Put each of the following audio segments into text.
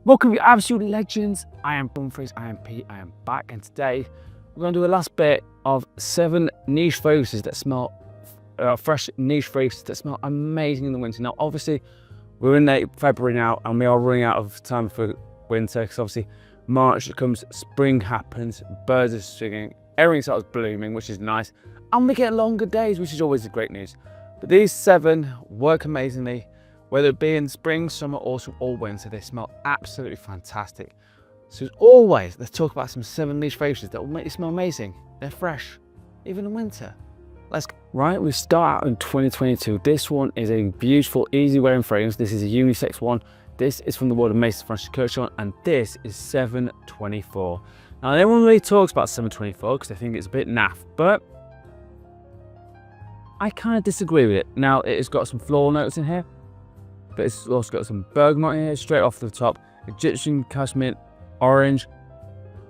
Welcome, you absolute legends. I am Goldfields, I am Pete, I am back, and today we're going to do the last bit of 7 niche fragrances that smell fresh niche fragrances that smell amazing in the winter. Now, obviously, we're in late February now, and we are running out of time for winter because obviously March comes, spring happens, birds are singing, everything starts blooming, which is nice, and we get longer days, which is always the great news. But these 7 work amazingly. Whether it be in spring, summer, autumn, or winter, they smell absolutely fantastic. So as always, let's talk about some 7 niche fragrances that will make you smell amazing. They're fresh, even in winter. Let's go. Right, we start out in 2022. This one is a beautiful, easy wearing fragrance. This is a unisex one. This is from the world of Maison Francis Kurkdjian, and this is 724. Now, no one really talks about 724 because they think it's a bit naff, but I kind of disagree with it. Now, it has got some floral notes in here, but it's also got some bergamot in here straight off the top, Egyptian cashmere, orange,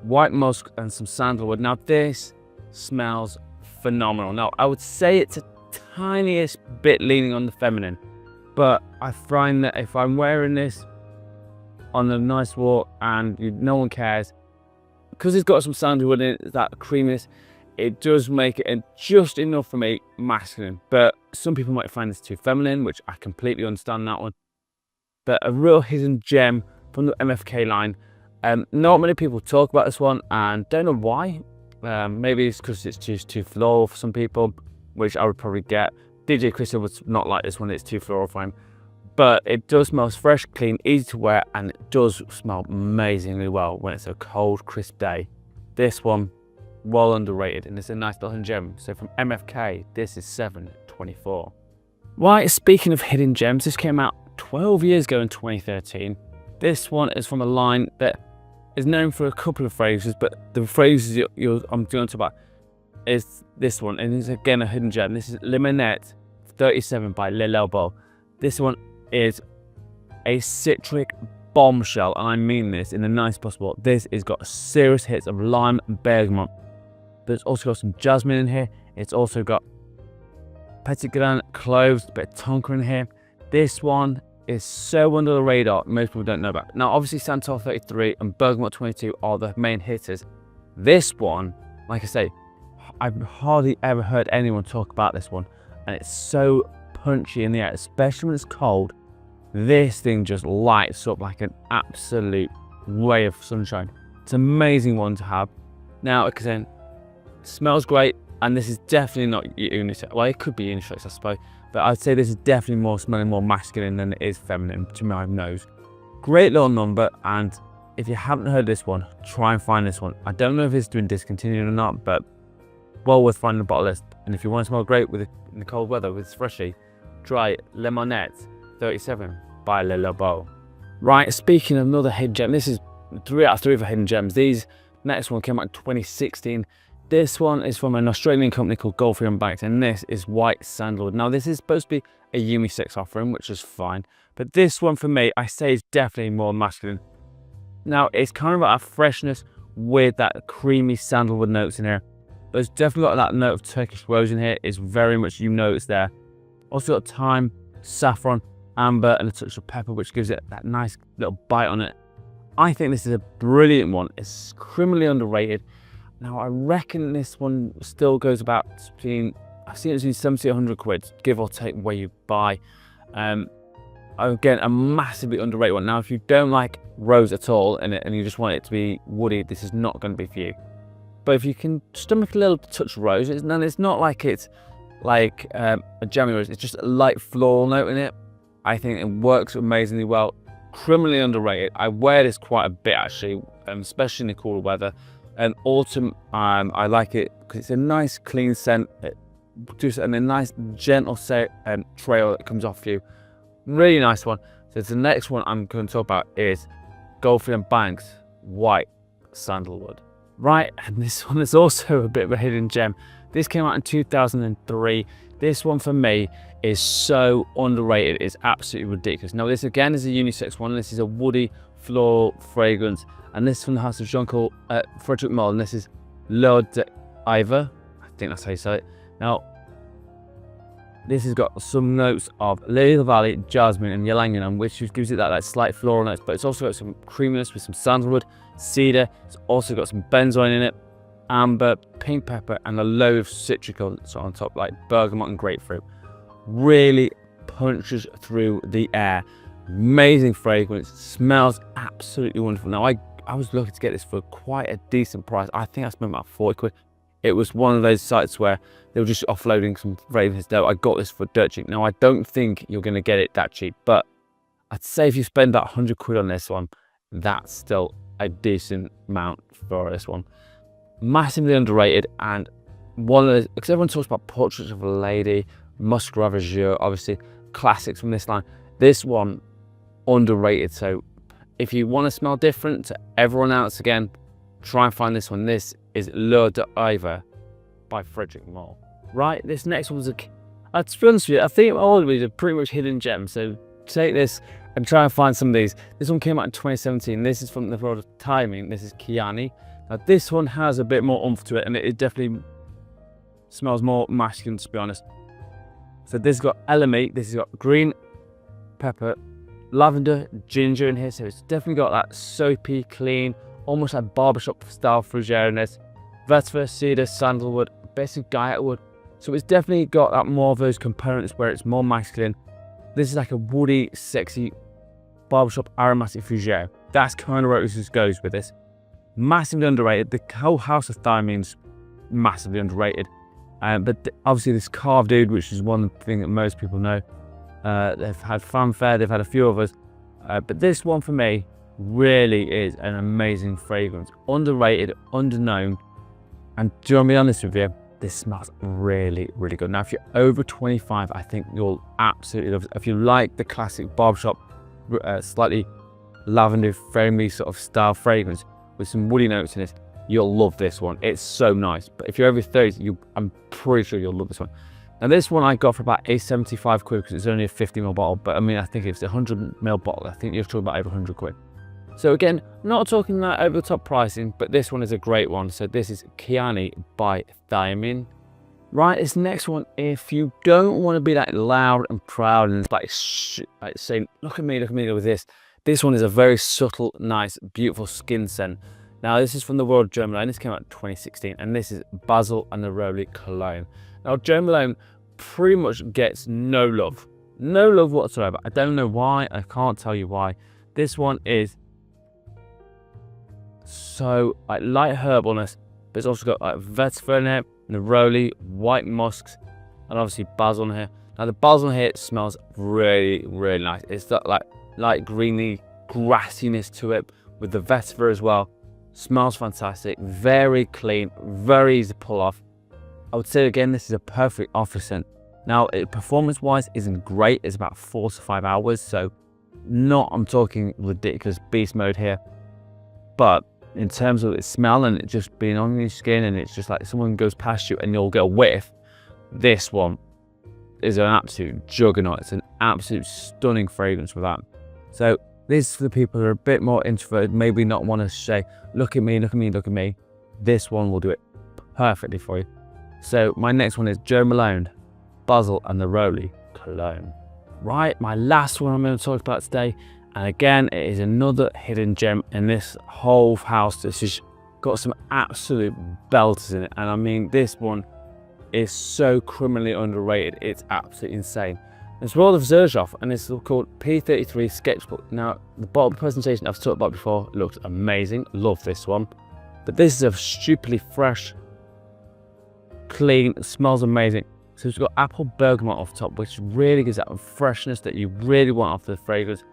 white musk, and some sandalwood. Now this smells phenomenal. Now I would say it's a tiniest bit leaning on the feminine, but I find that if I'm wearing this on a nice walk and no one cares, because it's got some sandalwood in it, that creaminess, it does make it just enough for me masculine. But some people might find this too feminine, which I completely understand that one. But a real hidden gem from the MFK line. Not many people talk about this one, and don't know why. Maybe it's because it's just too floral for some people, which I would probably get. DJ Crystal was not like this one, it's too floral for him. But it does smell fresh, clean, easy to wear, and it does smell amazingly well when it's a cold, crisp day. This one, well underrated, and it's a nice little gem. So from MFK, this is 724. Right, speaking of hidden gems, this came out 12 years ago in 2013. This one is from a line that is known for a couple of fragrances, but the fragrances I'm going to talk about is this one, and it's again a hidden gem. This is Limette 37 by Labo. This one is a citric bombshell, and I mean this in the nicest possible. This has got serious hits of lime and bergamot. But it's also got some jasmine in here. It's also got petit grain, cloves, a bit of tonka in here. This one is so under the radar, most people don't know about it. Now, obviously, Santal 33 and Bergamot 22 are the main hitters. This one, like I say, I've hardly ever heard anyone talk about this one, and it's so punchy in the air, especially when it's cold. This thing just lights up like an absolute ray of sunshine. It's an amazing one to have. Now, like I said, smells great, and this is definitely not unisex. Well, it could be unisex, I suppose, but I'd say this is definitely more smelling more masculine than it is feminine to my nose. Great little number, and if you haven't heard this one, try and find this one. I don't know if it's been discontinued or not, but well worth finding the bottle list. And if you want to smell great in the cold weather with freshy, try Limette 37 by Le Labo. Right, speaking of another hidden gem, this is 3 out of 3 for hidden gems. These next one came out in 2016. This one is from an Australian company called Goldfields, and this is white sandalwood. Now, this is supposed to be a unisex offering, which is fine, but this one for me, I say, is definitely more masculine. Now, it's kind of got a freshness with that creamy sandalwood notes in here. There's definitely got that note of Turkish rose in here. It's very much, it's there. Also got thyme, saffron, amber, and a touch of pepper, which gives it that nice little bite on it. I think this is a brilliant one. It's criminally underrated. Now, I reckon this one still goes about between, I've seen it between 70 to 100 quid, give or take where you buy. Again, a massively underrated one. Now, if you don't like rose at all and you just want it to be woody, this is not going to be for you. But if you can stomach a little touch of rose, it's not like it's like a jammy rose, it's just a light floral note in it. I think it works amazingly well. Criminally underrated. I wear this quite a bit, actually, especially in the cooler weather. And autumn, I like it because it's a nice clean scent, and a nice gentle trail that comes off you. Really nice one. So the next one I'm going to talk about is Goldfields white sandalwood. Right, and this one is also a bit of a hidden gem. This came out in 2003. This one for me is so underrated, it's absolutely ridiculous. Now, this again is a unisex one. This is a woody floral fragrance, and this is from the house of Jean-Paul Fredric Malle, and this is L'Eau d'Iver. I think that's how you say it. Now, This has got some notes of lily of the valley, jasmine, and ylang ylang, which gives it that like slight floral notes. But it's also got some creaminess with some sandalwood, cedar. It's also got some benzoin in it, amber, pink pepper, and a load of citric on top, like bergamot and grapefruit. Really punches through the air. Amazing fragrance. Smells absolutely wonderful. Now I was looking to get this for quite a decent price. I think I spent about 40 quid. It was one of those sites where they were just offloading some fragrances. No, I got this for dirt cheap. Now, I don't think you're going to get it that cheap, but I'd say if you spend that 100 quid on this one, that's still a decent amount for this one. Massively underrated, and one of the, because everyone talks about Portraits of a Lady, Musk Ravageur, obviously classics from this line. This one, underrated. So if you want to smell different to everyone else again, try and find this one. This is Le d'Iver by Fredric Malle. Right, this next one's to be honest with you, I think all of these are pretty much hidden gems. So take this and try and find some of these. This one came out in 2017. This is from the world of Thameen. This is Kiani. Now this one has a bit more oomph to it, and it definitely smells more masculine, to be honest. So this has got elemi, this has got green pepper, lavender, ginger in here. So it's definitely got that soapy, clean, almost like barbershop style fougere in this. Vetiver, cedar, sandalwood, basic guyette wood. So it's definitely got that more of those components where it's more masculine. This is like a woody, sexy barbershop aromatic fougere. That's kind of where it just goes with this. Massively underrated. The whole house of Thameen's massively underrated. But obviously this carved oud, which is one thing that most people know. They've had fanfare, they've had a few others. But this one for me really is an amazing fragrance. Underrated, underknown. And do you want to be honest with you? This smells really, really good. Now, if you're over 25, I think you'll absolutely love it. If you like the classic barbershop, slightly lavender, foamy sort of style fragrance with some woody notes in it, you'll love this one. It's so nice. But if you're over 30, I'm pretty sure you'll love this one. Now, this one I got for about 75 quid because it's only a 50ml bottle. But I mean, I think if it's a 100ml bottle, I think you're talking about over 100 quid. So again, not talking that over the top pricing, but this one is a great one. So this is Kiani by Thameen. Right, this next one, if you don't want to be that loud and proud and like saying, look at me with this. This one is a very subtle, nice, beautiful skin scent. Now this is from the world of Jo Malone. This came out in 2016, and this is Basil and Neroli Cologne. Now Jo Malone pretty much gets no love whatsoever. I don't know why, I can't tell you why. This one is so like light herbalness, but it's also got like vetiver in it, neroli, white musks, and obviously basil in here. Now the basil in here smells really, really nice. It's got like light greeny grassiness to it with the vetiver as well. Smells fantastic, very clean, very easy to pull off. I would say again, this is a perfect office scent. Now performance wise isn't great. It's about 4 to 5 hours, so I'm talking ridiculous beast mode here, but in terms of its smell and it just being on your skin, and it's just like someone goes past you and you'll get a whiff, this one is an absolute juggernaut. It's an absolute stunning fragrance for that. So this is for the people who are a bit more introverted, maybe not want to say, look at me, look at me, look at me. This one will do it perfectly for you. So my next one is Jo Malone, Basil and Neroli Cologne. Right, my last one I'm going to talk about today. And again, it is another hidden gem in this whole house. This has got some absolute belters in it. And I mean, this one is so criminally underrated. It's absolutely insane. It's World of Xerjoff, and it's called P33 Sketchbook. Now, the bottle presentation I've talked about before looks amazing. Love this one. But this is a stupidly fresh, clean, smells amazing. So it's got apple bergamot off top, which really gives that freshness that you really want off the fragrance.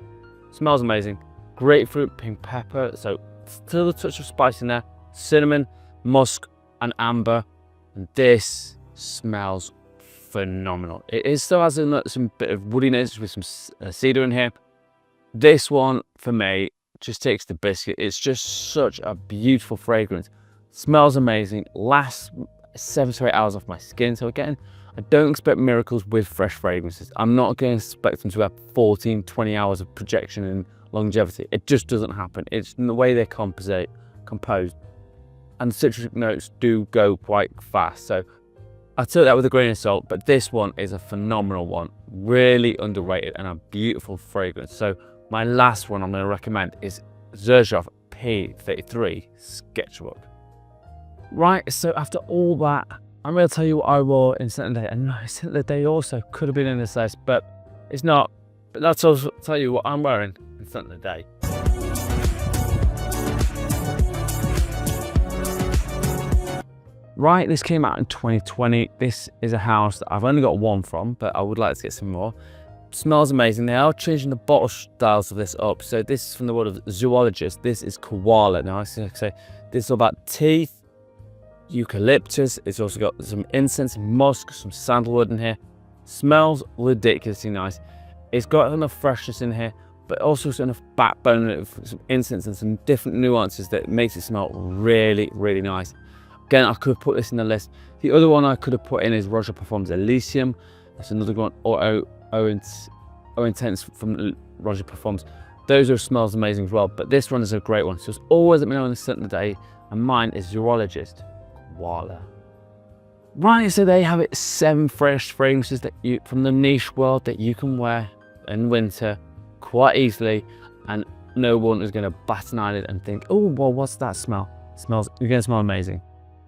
Smells amazing. Grapefruit, pink pepper, so still a touch of spice in there. Cinnamon, musk, and amber. And this smells phenomenal. It still has some bit of woodiness with some cedar in here. This one, for me, just takes the biscuit. It's just such a beautiful fragrance. Smells amazing. Lasts 7 to 8 hours off my skin. So again, I don't expect miracles with fresh fragrances. I'm not going to expect them to have 14, 20 hours of projection and longevity. It just doesn't happen. It's in the way they're composed. And citric notes do go quite fast. So I took that with a grain of salt, but this one is a phenomenal one. Really underrated and a beautiful fragrance. So my last one I'm going to recommend is Xerjoff P33 Sketchbook. Right, so after all that, I'm going to tell you what I wore in Scent of the Day. And no, Scent of the Day also could have been in this list, but it's not. But let's also tell you what I'm wearing in Scent of the Day. Right, this came out in 2020. This is a house that I've only got one from, but I would like to get some more. Smells amazing. They are changing the bottle styles of this up. So this is from the world of Zoologist. This is Koala. Now I say this is all about teeth, eucalyptus. It's also got some incense, musk, some sandalwood in here. Smells ridiculously nice. It's got enough freshness in here, but also enough backbone of some incense and some different nuances that makes it smell really, really nice. Again, I could have put this in the list. The other one I could have put in is Roger Parfums Elysium. That's another one, or O Intense from Roger Parfums. Those are smells amazing as well, but this one is a great one. So it's always let me know on the Scent of the Day, and mine is Zoologist Koala. Right, so there you have it, 7 fresh fragrances that you from the niche world that you can wear in winter quite easily, and no one is going to bat an eyelid and think, oh, well, what's that smell? You're going to smell amazing.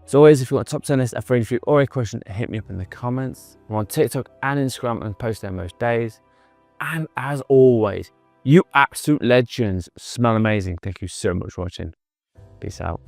As always, if you want a top 10 list, a fragrance review, or a question, hit me up in the comments. I'm on TikTok and Instagram and post there most days. And as always, you absolute legends smell amazing. Thank you so much for watching. Peace out.